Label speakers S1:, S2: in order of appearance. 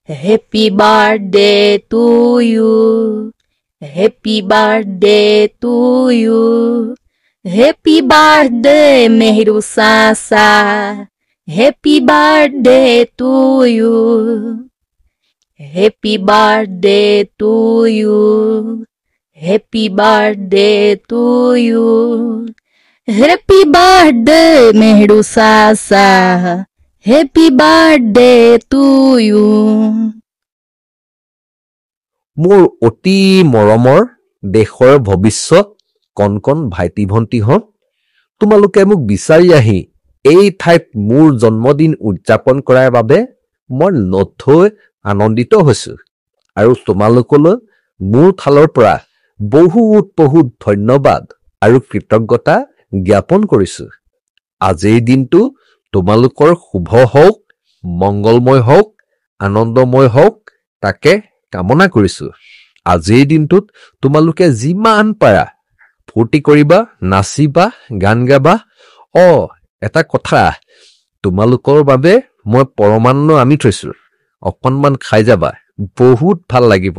S1: Happy birthday to you. Happy birthday to you. Happy birthday, Mehru Sasa. Happy birthday to you. Happy birthday to you. Happy birthday to you. Happy birthday, Mehru Sasa. Happy birthday to you.
S2: মোৰ অতি মৰমৰ দেশৰ ভৱিষ্যত কণ ভাইটি ভণ্টি হওক তোমালোকে মোক বিচাৰি আহি এই ঠাইত মোৰ জন্মদিন উদযাপন কৰাৰ বাবে মই নথৈ আনন্দিত হৈছো আৰু তোমালোকলৈ মোৰ ফালৰ পৰা বহুত ধন্যবাদ আৰু কৃতজ্ঞতা জ্ঞাপন কৰিছো আজিৰ দিনটো তোমালোকৰ শুভ হওক মংগলময় হওক আনন্দময় হওক তাকে কামনা কৰিছো আজিৰ দিনটোত তোমালোকে যিমান পাৰা ফূৰ্তি কৰিবা নাচিবা গান গাবা এটা কথা তোমালোকৰ বাবে মই পৰমান্ন আমি থৈছো অকণমান খাই যাবা বহুত ভাল লাগিব